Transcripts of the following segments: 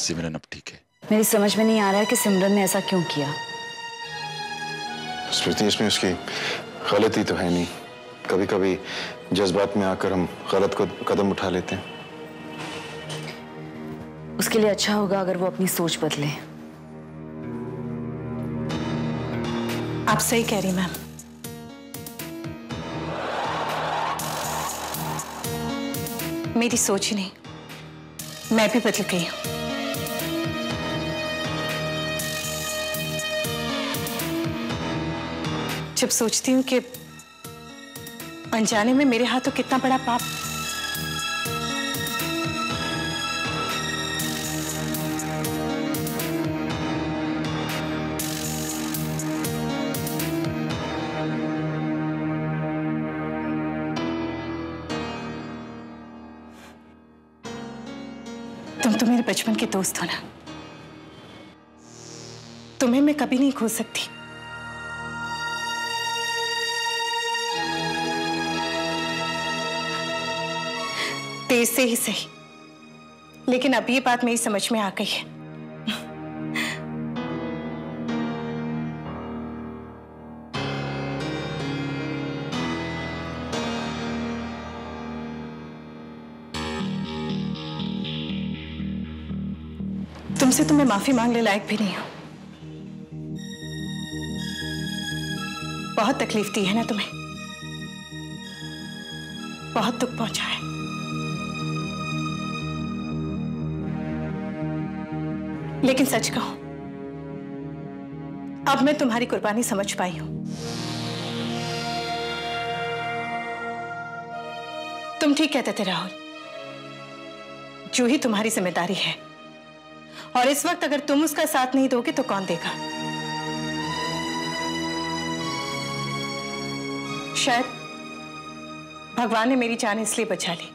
सिमरन अब ठीक है। मेरी समझ में नहीं आ रहा है कि सिमरन ने ऐसा क्यों किया। स्मृति, इसमें उसकी गलती तो है नहीं। कभी कभी जज्बात में आकर हम गलत कदम उठा लेते हैं। उसके लिए अच्छा होगा अगर वो अपनी सोच बदले। आप सही कह रही मैम। मेरी सोच ही नहीं, मैं भी बदल गई हूं। जब सोचती हूं कि अनजाने में मेरे हाथों कितना बड़ा पाप। तुम तो मेरे बचपन के दोस्त हो ना, तुम्हें मैं कभी नहीं खो सकती। देर से ही सही, लेकिन अब ये बात मेरी समझ में आ गई है। तुमसे तो मैं माफी मांगने लायक भी नहीं हूं। बहुत तकलीफ दी है ना तुम्हें, बहुत दुख पहुंचा है। लेकिन सच कहूं, अब मैं तुम्हारी कुर्बानी समझ पाई हूं। तुम ठीक कहते थे राहुल, जूही तुम्हारी जिम्मेदारी है, और इस वक्त अगर तुम उसका साथ नहीं दोगे तो कौन देगा। शायद भगवान ने मेरी जान इसलिए बचा ली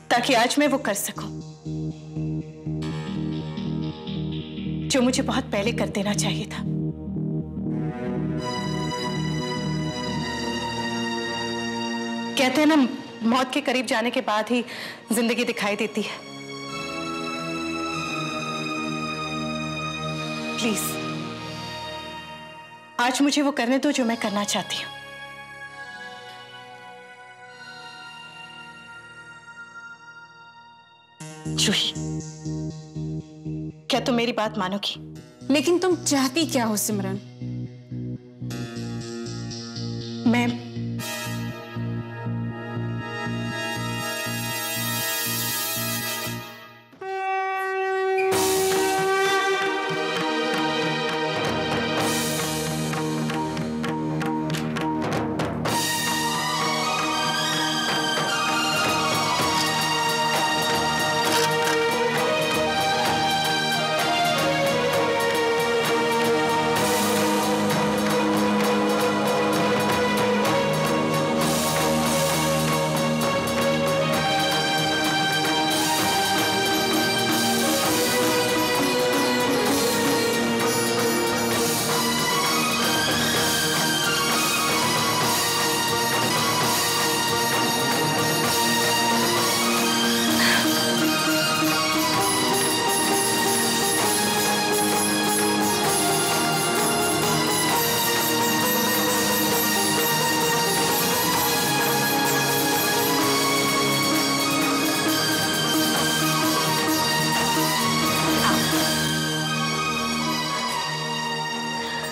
ताकि आज मैं वो कर सकूं जो मुझे बहुत पहले कर देना चाहिए था। कहते हैं ना, मौत के करीब जाने के बाद ही जिंदगी दिखाई देती है। प्लीज आज मुझे वो करने दो जो मैं करना चाहती हूं। जूही, क्या तुम मेरी बात मानोगी? लेकिन तुम चाहती क्या हो सिमरन? मैं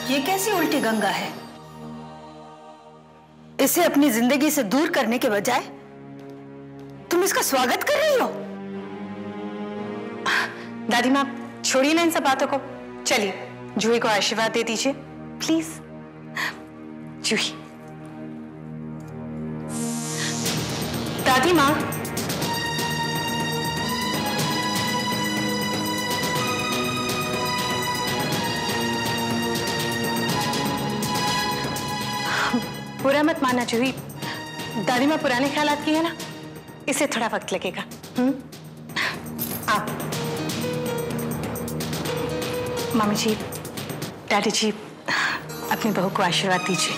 ये कैसी उल्टी गंगा है? इसे अपनी जिंदगी से दूर करने के बजाय तुम इसका स्वागत कर रही हो। दादी माँ, छोड़िए ना इन सब बातों को। चलिए जूही को आशीर्वाद दे दीजिए प्लीज। जूही, दादी माँ, बुरा मत मानना जूही, दादी माँ पुराने ख्यालात की है ना, इसे थोड़ा वक्त लगेगा। आप मामी जी, डैडी जी, अपनी बहू को आशीर्वाद दीजिए।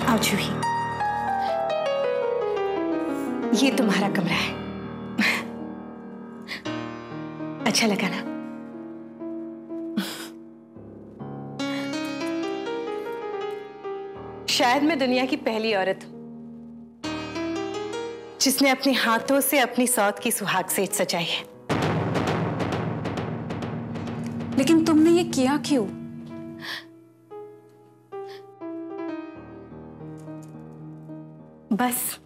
आओ जूही। ये तुम्हारा कमरा है। अच्छा लगा ना? शायद मैं दुनिया की पहली औरत हूं जिसने अपने हाथों से अपनी सौत की सुहाग सेज सजाई है। लेकिन तुमने ये किया क्यों? बस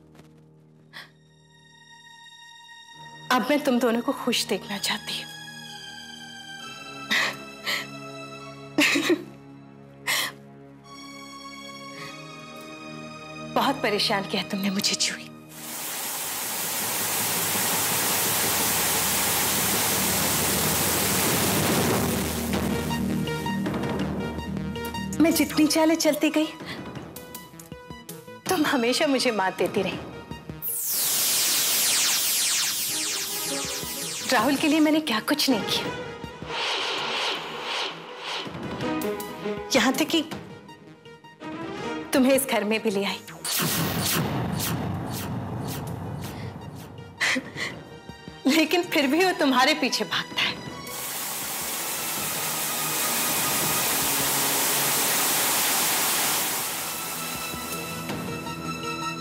अब मैं तुम दोनों को खुश देखना चाहती हूं। बहुत परेशान किया तुमने मुझे जूही। मैं जितनी चालें चलती गई तुम हमेशा मुझे मात देती रही। राहुल के लिए मैंने क्या कुछ नहीं किया, यहां तक कि तुम्हें इस घर में भी ले आई। लेकिन फिर भी वो तुम्हारे पीछे भागता है।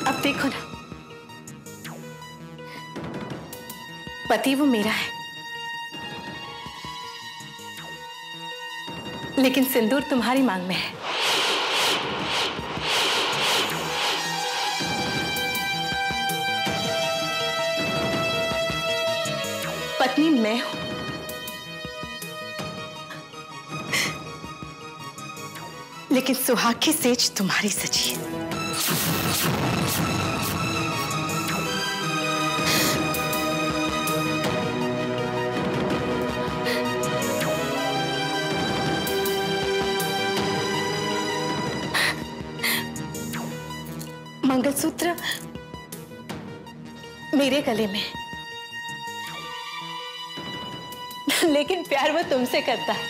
अब देखो ना, पति वो मेरा है, लेकिन सिंदूर तुम्हारी मांग में है। पत्नी मैं हूं, लेकिन सुहाग की सेज तुम्हारी सजी है। मंगलसूत्र मेरे गले में है, लेकिन प्यार वो तुमसे करता है।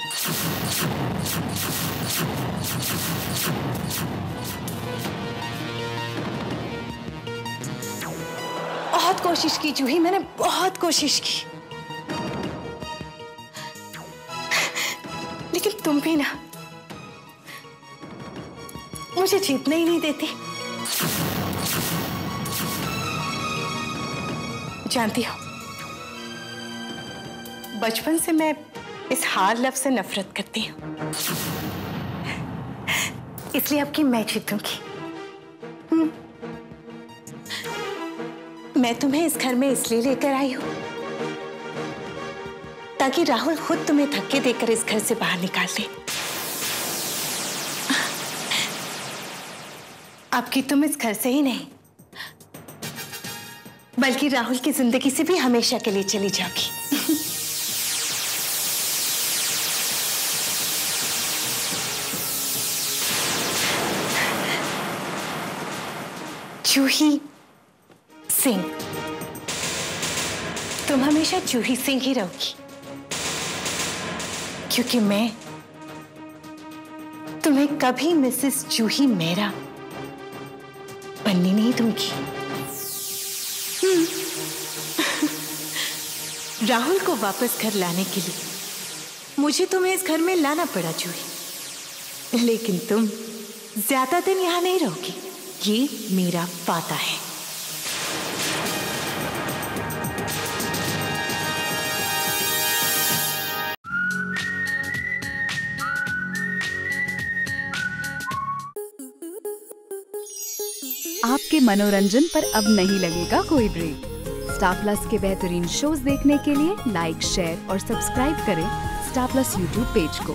बहुत कोशिश की जूही, मैंने बहुत कोशिश की, लेकिन तुम भी ना मुझे जीतने ही नहीं देती। जानती हो, बचपन से मैं इस हार लफ्ज़ से नफरत करती हूं, इसलिए अब की मैं जीतूंगी। मैं तुम्हें इस घर में इसलिए लेकर आई हूं ताकि राहुल खुद तुम्हें धक्के देकर इस घर से बाहर निकाल दे। अब की तुम इस घर से ही नहीं, बल्कि राहुल की जिंदगी से भी हमेशा के लिए चली जाओगी। जूही सिंह, तुम हमेशा जूही सिंह ही रहोगी, क्योंकि मैं तुम्हें कभी मिसेस जूही मेहरा बनने नहीं दूंगी। राहुल को वापस घर लाने के लिए मुझे तुम्हें इस घर में लाना पड़ा जूही, लेकिन तुम ज्यादा दिन यहां नहीं रहोगी, ये मेरा वादा है। आपके मनोरंजन पर अब नहीं लगेगा कोई ब्रेक। स्टार प्लस के बेहतरीन शोज देखने के लिए लाइक, शेयर और सब्सक्राइब करें स्टार प्लस यूट्यूब पेज को।